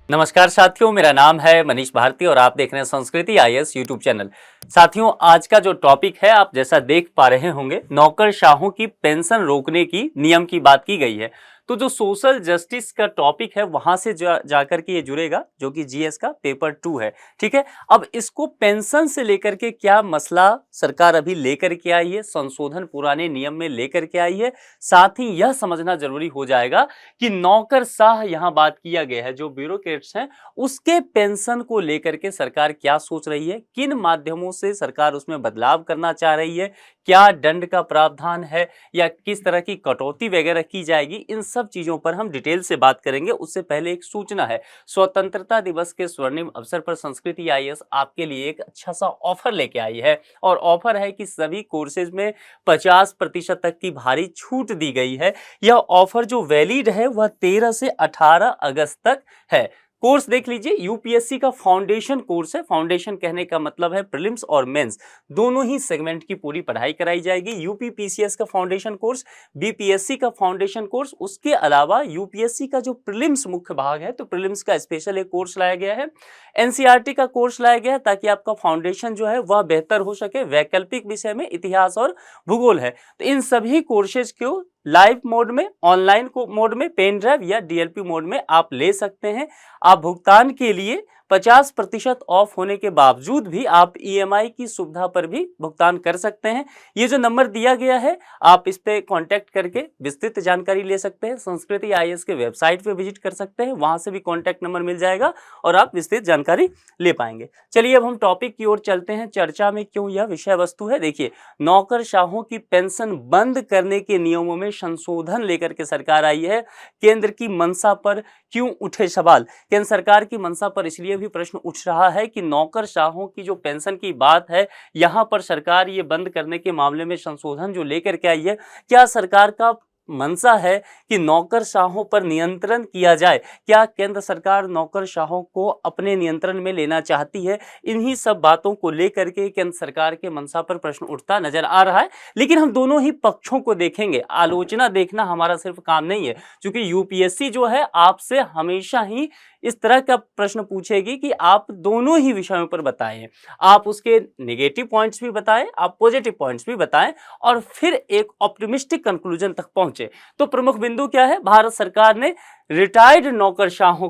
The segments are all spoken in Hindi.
नमस्कार साथियों, मेरा नाम है मनीष भारती और आप देख रहे हैं संस्कृति आईएएस यूट्यूब चैनल। साथियों, आज का जो टॉपिक है आप जैसा देख पा रहे होंगे, नौकरशाहों की पेंशन रोकने की नियम की बात की गई है। तो जो सोशल जस्टिस का टॉपिक है वहां से जाकर के ये जुड़ेगा, जो कि जीएस का पेपर 2 है। ठीक है, अब इसको पेंशन से लेकर के क्या मसला सरकार अभी लेकर के आई है, संशोधन पुराने नियम में लेकर के आई है। साथ ही यह समझना जरूरी हो जाएगा कि नौकरशाह यहाँ बात किया गया है, जो ब्यूरोक्रेट्स हैं उसके पेंशन को लेकर के सरकार क्या सोच रही है, किन माध्यमों से सरकार उसमें बदलाव करना चाह रही है, क्या दंड का प्रावधान है या किस तरह की कटौती वगैरह की जाएगी, इन सब चीजों पर हम डिटेल से बात करेंगे। उससे पहले एक सूचना है, स्वतंत्रता दिवस के स्वर्णिम अवसर पर संस्कृति आईएएस आपके लिए एक अच्छा सा ऑफर लेके आई है। और ऑफर है कि सभी कोर्सेज में 50% तक की भारी छूट दी गई है। यह ऑफर जो वैलिड है वह 13 से 18 अगस्त तक है। कोर्स देख लीजिए, यूपीएससी का फाउंडेशन कोर्स है। फाउंडेशन कहने का मतलब है प्रीलिम्स और मेंस दोनों ही सेगमेंट की पूरी पढ़ाई कराई जाएगी। यूपीपीसीएस का फाउंडेशन कोर्स, बीपीएससी का फाउंडेशन कोर्स, उसके अलावा यूपीएससी का जो प्रीलिम्स मुख्य भाग है तो प्रीलिम्स का स्पेशल एक कोर्स लाया गया है। एनसीईआरटी का कोर्स लाया गया है ताकि आपका फाउंडेशन जो है वह बेहतर हो सके। वैकल्पिक विषय में इतिहास और भूगोल है। तो इन सभी कोर्सेज को लाइव मोड में, ऑनलाइन मोड में, पेन ड्राइव या डीएलपी मोड में आप ले सकते हैं। आप भुगतान के लिए 50% ऑफ होने के बावजूद भी आप ईएमआई की सुविधा पर भी भुगतान कर सकते हैं। ये जो नंबर दिया गया है आप इस पे कांटेक्ट करके विस्तृत जानकारी ले सकते हैं। संस्कृति आईएएस के वेबसाइट पे विजिट कर सकते हैं, वहां से भी कांटेक्ट नंबर मिल जाएगा और आप विस्तृत जानकारी ले पाएंगे। चलिए अब हम टॉपिक की ओर चलते हैं। चर्चा में क्यों यह विषय वस्तु है, देखिए, नौकरशाहों की पेंशन बंद करने के नियमों में संशोधन लेकर के सरकार आई है। केंद्र की मंशा पर क्यों उठे सवाल? केंद्र सरकार की मंशा पर इसलिए भी प्रश्न उठ रहा है कि नौकरशाहों की जो पेंशन की बात है, यहां पर सरकार ये बंद करने के मामले में संशोधन जो लेकर के आई है, क्या सरकार का मंशा है कि नौकरशाहों पर नियंत्रण किया जाए? क्या केंद्र सरकार नौकरशाहों को अपने नियंत्रण में लेना चाहती है? इन्हीं सब बातों को लेकर के केंद्र सरकार के मंशा पर प्रश्न उठता नजर आ रहा है। लेकिन हम दोनों ही पक्षों को देखेंगे। आलोचना देखना हमारा सिर्फ काम नहीं है, क्योंकि यूपीएससी जो है आपसे हमेशा ही इस तरह का प्रश्न पूछेगी कि आप दोनों ही विषयों पर बताएं। आप उसके नेगेटिव पॉइंट्स भी बताएं, आप पॉजिटिव पॉइंट्स भी बताएं और फिर एक ऑप्टिमिस्टिक कंक्लूजन तक पहुंचे। तो प्रमुख बिंदु क्या है? भारत सरकार ने रिटायर्ड नौकरशाहों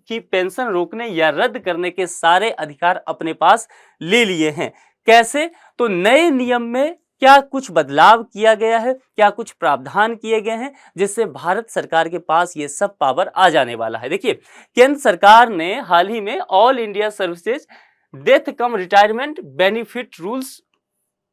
की पेंशन रोकने या रद्द करने के सारे अधिकार अपने पास ले लिए हैं। कैसे? तो नए नियम में क्या कुछ बदलाव किया गया है, क्या कुछ प्रावधान किए गए हैं जिससे भारत सरकार के पास ये सब पावर आ जाने वाला है। देखिए, केंद्र सरकार ने हाल ही में ऑल इंडिया सर्विसेज डेथ कम रिटायरमेंट बेनिफिट रूल्स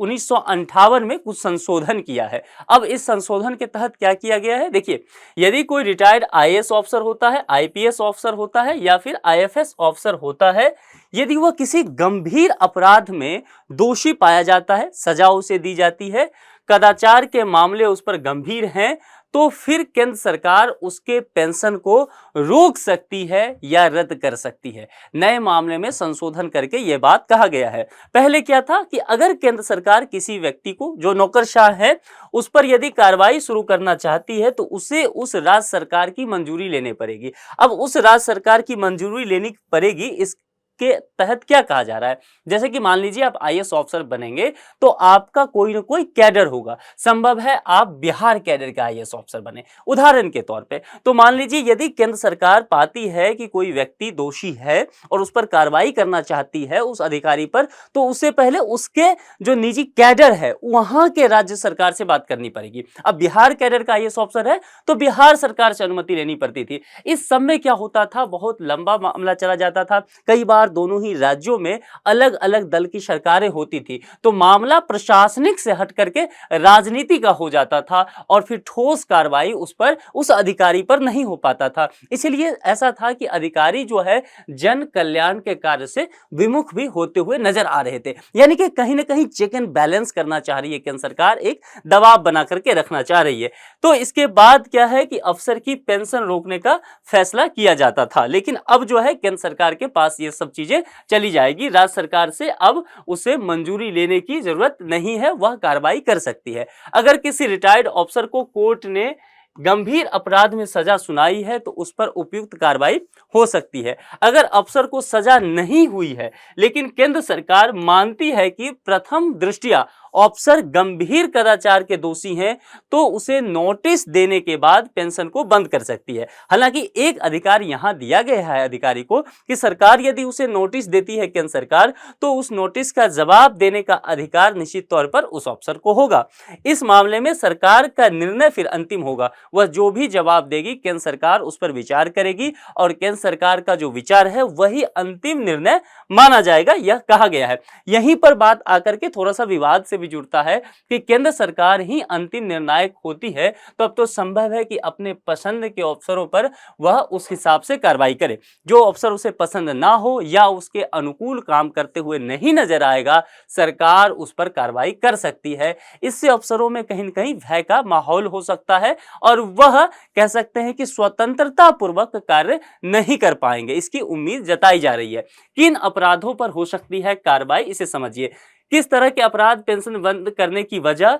1958 में कुछ संशोधन किया है। अब इस संशोधन के तहत क्या किया गया है, देखिए, यदि कोई रिटायर्ड आईएएस ऑफिसर होता है, आईपीएस ऑफिसर होता है या फिर आईएफएस ऑफिसर होता है, यदि वह किसी गंभीर अपराध में दोषी पाया जाता है, सजा उसे दी जाती है, कदाचार के मामले उस पर गंभीर हैं, तो फिर केंद्र सरकार उसके पेंशन को रोक सकती है या रद्द कर सकती है। नए मामले में संशोधन करके यह बात कहा गया है। पहले क्या था कि अगर केंद्र सरकार किसी व्यक्ति को जो नौकरशाह है उस पर यदि कार्रवाई शुरू करना चाहती है तो उसे उस राज्य सरकार की मंजूरी लेनी पड़ेगी। अब उस राज्य सरकार की मंजूरी लेनी पड़ेगी, इस के तहत क्या कहा जा रहा है, जैसे कि मान लीजिए आप आईएएस ऑफिसर बनेंगे तो आपका कोई ना कोई कैडर होगा। संभव है आप बिहार कैडर का आईएएस ऑफिसर बने, उदाहरण के तौर पे। तो मान लीजिए यदि केंद्र सरकार पाती है कि कोई व्यक्ति दोषी है और उस पर कार्रवाई करना चाहती है उस अधिकारी पर, तो उससे पहले उसके जो निजी कैडर है वहां के राज्य सरकार से बात करनी पड़ेगी। अब बिहार कैडर का आईएएस ऑफिसर है तो बिहार सरकार से अनुमति लेनी पड़ती थी। इस सब में क्या होता था, बहुत लंबा मामला चला जाता था। कई बार दोनों ही राज्यों में अलग अलग दल की सरकारें होती थी, तो मामला प्रशासनिक से हट करके राजनीति का हो जाता था और फिर ठोस कार्रवाई उस पर, उस अधिकारी पर नहीं हो पाता था। इसलिए ऐसा था कि अधिकारी जो है जन कल्याण के कार्य से विमुख भी होते हुए नजर आ रहे थे। यानी कि कहीं ना कहीं चेक एंड बैलेंस करना चाह रही है केंद्र सरकार, एक दबाव बना करके रखना चाह रही है। तो इसके बाद क्या है कि अफसर की पेंशन रोकने का फैसला किया जाता था, लेकिन अब जो है केंद्र सरकार के पास ये सब चीजें चली जाएगी। राज्य सरकार से अब उसे मंजूरी लेने की जरूरत नहीं है, वह कार्रवाई कर सकती है। अगर किसी रिटायर्ड ऑफिसर को कोर्ट ने गंभीर अपराध में सजा सुनाई है तो उस पर उपयुक्त कार्रवाई हो सकती है। अगर अफसर को सजा नहीं हुई है लेकिन केंद्र सरकार मानती है कि प्रथम दृष्टया अफसर गंभीर कदाचार के दोषी हैं तो उसे नोटिस देने के बाद पेंशन को बंद कर सकती है। हालांकि एक अधिकार यहां दिया गया है अधिकारी को कि सरकार यदि उसे नोटिस देती है केंद्र सरकार, तो उस नोटिस का जवाब देने का अधिकार निश्चित तौर पर उस अफसर को होगा। इस मामले में सरकार का निर्णय फिर अंतिम होगा। वह जो भी जवाब देगी केंद्र सरकार उस पर विचार करेगी और केंद्र सरकार का जो विचार है वही अंतिम निर्णय माना जाएगा, यह कहा गया है। यहीं पर बात आकर के थोड़ा सा विवाद से भी जुड़ता है कि केंद्र सरकार ही अंतिम निर्णायक होती है, तो अब तो संभव है कि अपने पसंद के अफसरों पर वह उस हिसाब से कार्रवाई करे। जो अफसर उसे पसंद ना हो या उसके अनुकूल काम करते हुए नहीं नजर आएगा, सरकार उस पर कार्रवाई कर सकती है। इससे अफसरों में कहीं न कहीं भय का माहौल हो सकता है और वह कह सकते हैं कि स्वतंत्रता पूर्वक कार्य नहीं कर पाएंगे। इसकी उम्मीद जताई जा रही है। किन अपराधों पर हो सकती है कार्रवाई, इसे समझिए। किस तरह के अपराध पेंशन बंद करने की वजह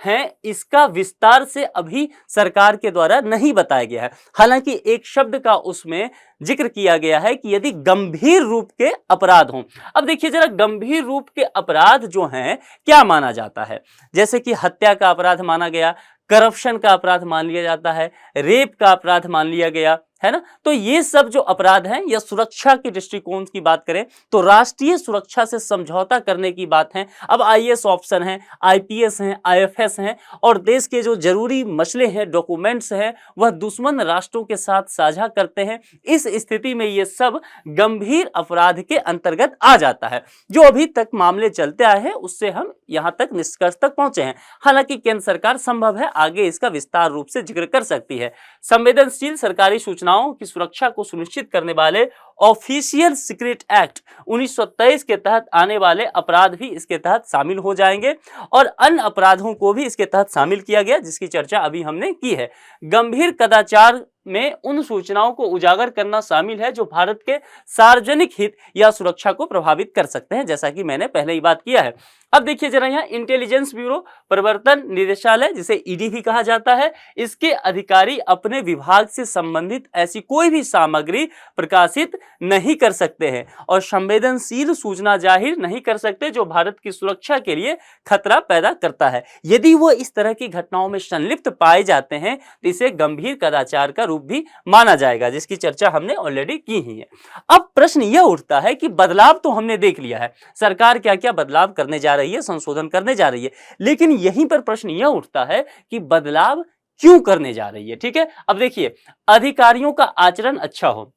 है, इसका विस्तार से अभी सरकार के द्वारा नहीं बताया गया है। हालांकि एक शब्द का उसमें जिक्र किया गया है कि यदि गंभीर रूप के अपराध हों। अब देखिए जरा, गंभीर रूप के अपराध जो हैं क्या माना जाता है, जैसे कि हत्या का अपराध माना गया, करप्शन का अपराध मान लिया जाता है, रेप का अपराध मान लिया गया है ना। तो ये सब जो अपराध हैं या सुरक्षा के दृष्टिकोण की बात करें तो राष्ट्रीय सुरक्षा से समझौता करने की बात है। अब आईएएस ऑप्शन हैं, आईपीएस हैं, आईएफएस हैं और देश के जो जरूरी मसले हैं, डॉक्यूमेंट्स हैं, वह दुश्मन राष्ट्रों के साथ साझा करते हैं। इस स्थिति में ये सब गंभीर अपराध के अंतर्गत आ जाता है। जो अभी तक मामले चलते आए हैं उससे हम यहां तक निष्कर्ष तक पहुंचे हैं। हालांकि केंद्र सरकार संभव है आगे इसका विस्तार रूप से जिक्र कर सकती है। संवेदनशील सरकारी सूचनाओं की सुरक्षा को सुनिश्चित करने वाले ऑफिशियल सीक्रेट एक्ट 1923 के तहत आने वाले अपराध भी इसके तहत शामिल हो जाएंगे और अन्य अपराधों को भी इसके तहत शामिल किया गया जिसकी चर्चा अभी हमने की है। गंभीर कदाचार में उन सूचनाओं को उजागर करना शामिल है जो भारत के सार्वजनिक हित या सुरक्षा को प्रभावित कर सकते हैं, जैसा कि मैंने पहले ही बात किया है। अब देखिए जरा, यहाँ इंटेलिजेंस ब्यूरो, प्रवर्तन निदेशालय जिसे ईडी भी कहा जाता है, इसके अधिकारी अपने विभाग से संबंधित ऐसी कोई भी सामग्री प्रकाशित नहीं कर सकते हैं और संवेदनशील सूचना जाहिर नहीं कर सकते जो भारत की सुरक्षा के लिए खतरा पैदा करता है। यदि वो इस तरह की घटनाओं में संलिप्त पाए जाते हैं तो इसे गंभीर कदाचार का रूप भी माना जाएगा, जिसकी चर्चा हमने ऑलरेडी की ही है। अब प्रश्न यह उठता है कि बदलाव तो हमने देख लिया है, सरकार क्या क्या बदलाव करने जा रही है, संशोधन करने जा रही है, लेकिन यहीं पर प्रश्न यह उठता है कि बदलाव क्यों करने जा रही है। ठीक है, अब देखिए, अधिकारियों का आचरण अच्छा हो।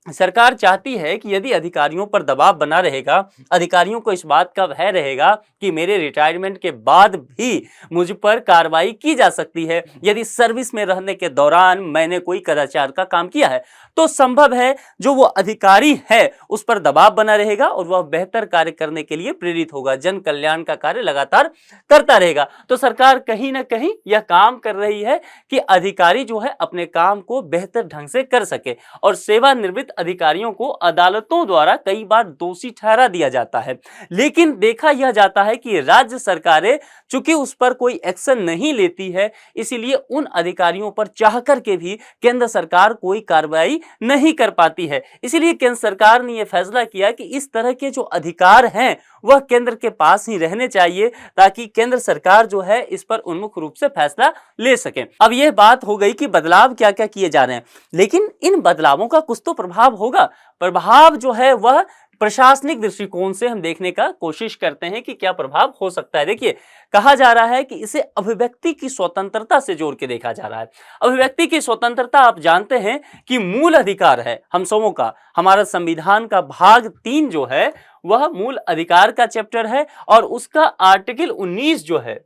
सरकार चाहती है कि यदि अधिकारियों पर दबाव बना रहेगा, अधिकारियों को इस बात का भय रहेगा कि मेरे रिटायरमेंट के बाद भी मुझ पर कार्रवाई की जा सकती है यदि सर्विस में रहने के दौरान मैंने कोई कदाचार का काम किया है, तो संभव है जो वो अधिकारी है उस पर दबाव बना रहेगा और वह बेहतर कार्य करने के लिए प्रेरित होगा, जन कल्याण का कार्य लगातार करता रहेगा। तो सरकार कहीं ना कहीं यह काम कर रही है कि अधिकारी जो है अपने काम को बेहतर ढंग से कर सके और सेवानिवृत्त अधिकारियों को अदालतों द्वारा कई बार दोषी ठहरा दिया जाता है, लेकिन देखा यह जाता है कि राज्य सरकारें चूंकि उस पर कोई एक्शन नहीं लेती है, इसीलिए उन अधिकारियों पर चाहकर के भी केंद्र सरकार कोई कार्रवाई नहीं कर पाती है। इसीलिए केंद्र सरकार ने यह फैसला किया कि इस तरह के जो अधिकार हैं वह केंद्र के पास ही रहने चाहिए ताकि केंद्र सरकार जो है इस पर उन्मुख रूप से फैसला ले सके। अब यह बात हो गई कि बदलाव क्या क्या किए जा रहे हैं, लेकिन इन बदलावों का कुछ तो प्रभाव होगा। प्रभाव जो है वह प्रशासनिक दृष्टिकोण से हम देखने का कोशिश करते हैं कि क्या प्रभाव हो सकता है। देखिए, कहा जा रहा है कि इसे अभिव्यक्ति की स्वतंत्रता से जोड़ के देखा जा रहा है। अभिव्यक्ति की स्वतंत्रता आप जानते हैं कि मूल अधिकार है हम सबों का। हमारा संविधान का भाग 3 जो है वह मूल अधिकार का चैप्टर है और उसका आर्टिकल 19 जो है,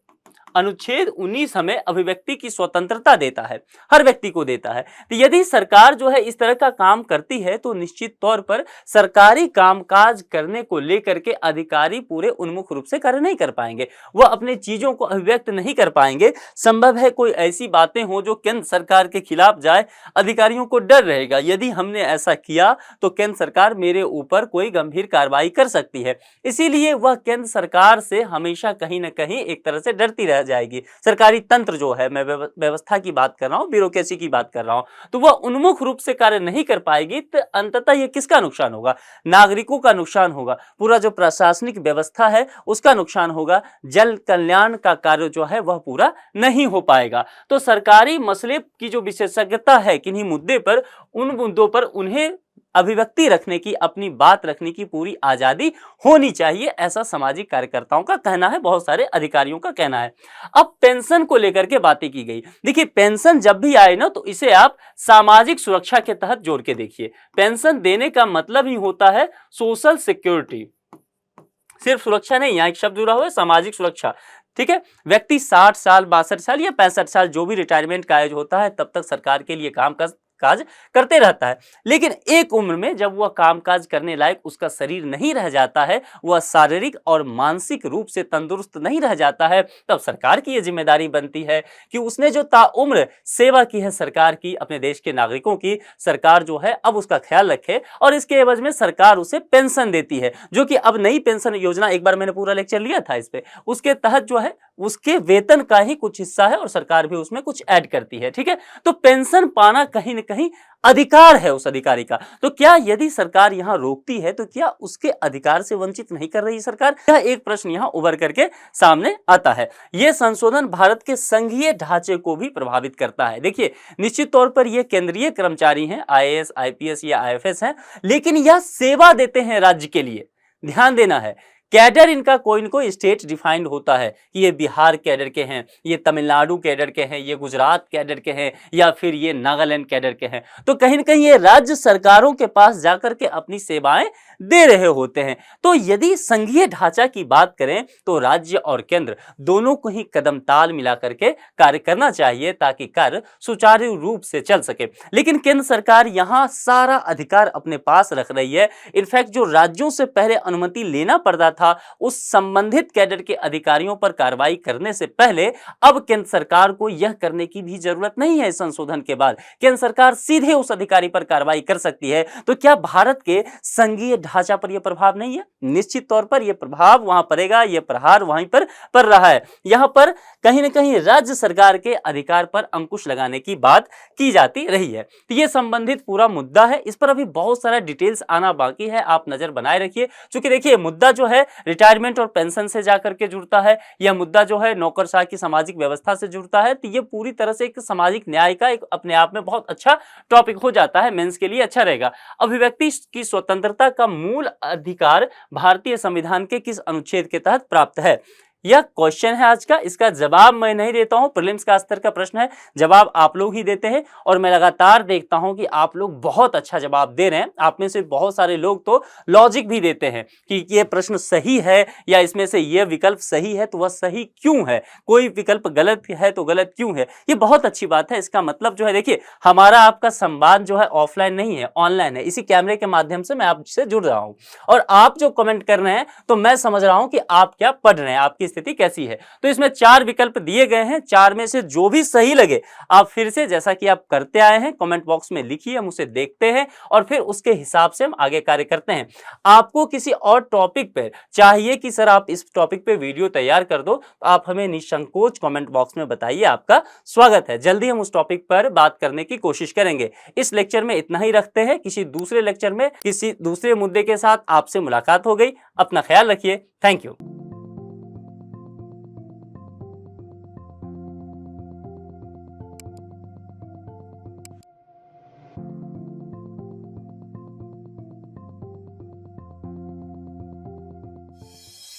अनुच्छेद 19 हमें अभिव्यक्ति की स्वतंत्रता देता है, हर व्यक्ति को देता है। तो यदि सरकार जो है इस तरह का काम करती है तो निश्चित तौर पर सरकारी कामकाज करने को लेकर के अधिकारी पूरे उन्मुख रूप से कार्य नहीं कर पाएंगे, वह अपने चीजों को अभिव्यक्त नहीं कर पाएंगे। संभव है कोई ऐसी बातें हो जो केंद्र सरकार के खिलाफ जाए, अधिकारियों को डर रहेगा यदि हमने ऐसा किया तो केंद्र सरकार मेरे ऊपर कोई गंभीर कार्रवाई कर सकती है। इसीलिए वह केंद्र सरकार से हमेशा कहीं ना कहीं एक तरह से डरती रह जाएगी, सरकारी तंत्र जो है, मैं व्यवस्था की बात कर रहा हूँ, ब्यूरोक्रेसी की बात कर रहा हूँ, तो वह उन्मुख रूप से कार्य नहीं कर पाएगी, तो अंततः ये किसका नुकसान होगा? नागरिकों का नुकसान होगा, पूरा जो प्रशासनिक व्यवस्था है उसका नुकसान होगा, जल कल्याण का कार्य जो है वह पूरा नहीं हो पाएगा। तो सरकारी मसले की जो विशेषज्ञता है किन्हीं मुद्दे पर, उन मुद्दों पर उन्हें अभिव्यक्ति रखने की, अपनी बात रखने की पूरी आजादी होनी चाहिए, ऐसा सामाजिक कार्यकर्ताओं का कहना है, बहुत सारे अधिकारियों का कहना है। अब पेंशन को लेकर के बातें की गई। देखिए, पेंशन जब भी आए ना, तो इसे आप सामाजिक सुरक्षा के तहत जोड़ के देखिए। पेंशन देने का मतलब ही होता है सोशल सिक्योरिटी, सिर्फ सुरक्षा नहीं, यहाँ एक शब्द जुड़ा हुआ है, सामाजिक सुरक्षा। ठीक है, व्यक्ति 60 साल, 62 साल या 65 साल जो भी रिटायरमेंट का एज होता है, तब तक सरकार के लिए काज करते रहता है। लेकिन एक उम्र में जब वह कामकाज करने लायक उसका शरीर नहीं रह जाता है, वह शारीरिक और मानसिक रूप से तंदुरुस्त नहीं रह जाता है, तब सरकार की यह जिम्मेदारी बनती है कि उसने जो ताउम्र सेवा की है सरकार की, अपने देश के नागरिकों की, सरकार जो है अब उसका ख्याल रखे, और इसके एवज में सरकार उसे पेंशन देती है, जो कि अब नई पेंशन योजना, एक बार मैंने पूरा लेक्चर लिया था इस पे, उसके तहत जो है उसके वेतन का ही कुछ हिस्सा है और सरकार भी उसमें कुछ ऐड करती है। ठीक है, तो पेंशन पाना कहीं न कहीं अधिकार है उस अधिकारी का। तो क्या यदि सरकार यहां रोकती है, तो क्या उसके अधिकार से वंचित नहीं कर रही सरकार? यह एक प्रश्न यहां उभर करके सामने आता है। यह संशोधन भारत के संघीय ढांचे को भी प्रभावित करता है। देखिए, निश्चित तौर पर यह केंद्रीय कर्मचारी हैं, आईएएस, आईपीएस या आईएफएस हैं, लेकिन यह सेवा देते हैं राज्य के लिए। ध्यान देना है, कैडर इनका कोई न कोई स्टेट डिफाइंड होता है कि ये बिहार कैडर के हैं, ये तमिलनाडु कैडर के हैं, ये गुजरात कैडर के हैं, या फिर ये नागालैंड कैडर के हैं। तो कहीं न कहीं ये राज्य सरकारों के पास जाकर के अपनी सेवाएं दे रहे होते हैं। तो यदि संघीय ढांचा की बात करें, तो राज्य और केंद्र दोनों को ही कदम ताल मिला करके कार्य करना चाहिए, ताकि कार्य सुचारू रूप से चल सके। लेकिन केंद्र सरकार यहां सारा अधिकार अपने पास रख रही है। इनफैक्ट जो राज्यों से पहले अनुमति लेना पड़ता था, उस संबंधित कैडर के अधिकारियों पर कार्रवाई करने से पहले, अब केंद्र सरकार को यह करने की भी जरूरत नहीं है। इस संशोधन के बाद केंद्र सरकार सीधे उस अधिकारी पर कार्रवाई कर सकती है। तो क्या भारत के संघीय ढांचा पर यह प्रभाव नहीं है? निश्चित तौर पर यह प्रभाव वहां पड़ेगा, यह प्रहार वहीं पर पड़ रहा है। यहां पर कहीं ना कहीं राज्य सरकार के अधिकार पर अंकुश लगाने की बात की जाती रही है। तो यह संबंधित पूरा मुद्दा है, इस पर अभी बहुत सारा डिटेल्स आना बाकी है, आप नजर बनाए रखिए। क्योंकि देखिए, मुद्दा जो है रिटायरमेंट और पेंशन से जाकर के जुड़ता है, यह मुद्दा जो है नौकरशाह की सामाजिक व्यवस्था से जुड़ता है। तो यह पूरी तरह से एक सामाजिक न्याय का एक अपने आप में बहुत अच्छा टॉपिक हो जाता है, मेंस के लिए अच्छा रहेगा। अभिव्यक्ति की स्वतंत्रता का मूल अधिकार भारतीय संविधान के किस अनुच्छेद के तहत प्राप्त है? यह क्वेश्चन है आज का, इसका जवाब मैं नहीं देता हूं, प्रीलिम्स का स्तर का प्रश्न है, जवाब आप लोग ही देते हैं। और मैं लगातार देखता हूं कि आप लोग बहुत अच्छा जवाब दे रहे हैं। आप में से बहुत सारे लोग तो लॉजिक भी देते हैं कि यह प्रश्न सही है, या इसमें से यह विकल्प सही है तो वह सही क्यों है, कोई विकल्प गलत है तो गलत क्यों है। ये बहुत अच्छी बात है। इसका मतलब जो है, देखिए, हमारा आपका संवाद जो है ऑफलाइन नहीं है, ऑनलाइन है। इसी कैमरे के माध्यम से मैं आपसे जुड़ रहा हूं, और आप जो कमेंट कर रहे हैं तो मैं समझ रहा हूं कि आप क्या पढ़ रहे हैं, आपकी स्थिति कैसी है। तो इसमें 4 विकल्प दिए गए हैं, 4 में से जो भी सही लगे, आप फिर से, जैसा कि आप करते आए हैं, कमेंट बॉक्स में लिखिए, हम उसे देखते हैं और फिर उसके हिसाब से हम आगे कार्य करते हैं। आपको किसी और टॉपिक पर चाहिए कि सर आप इस टॉपिक पे वीडियो तैयार कर दो, तो आप हमें निसंकोच कमेंट बॉक्स में बताइए, आपका स्वागत है। जल्दी हम उस टॉपिक पर बात करने की कोशिश करेंगे। इस लेक्चर में इतना ही रखते हैं, किसी दूसरे लेक्चर में किसी दूसरे मुद्दे के साथ आपसे मुलाकात हो गई। अपना ख्याल रखिए। Thank you.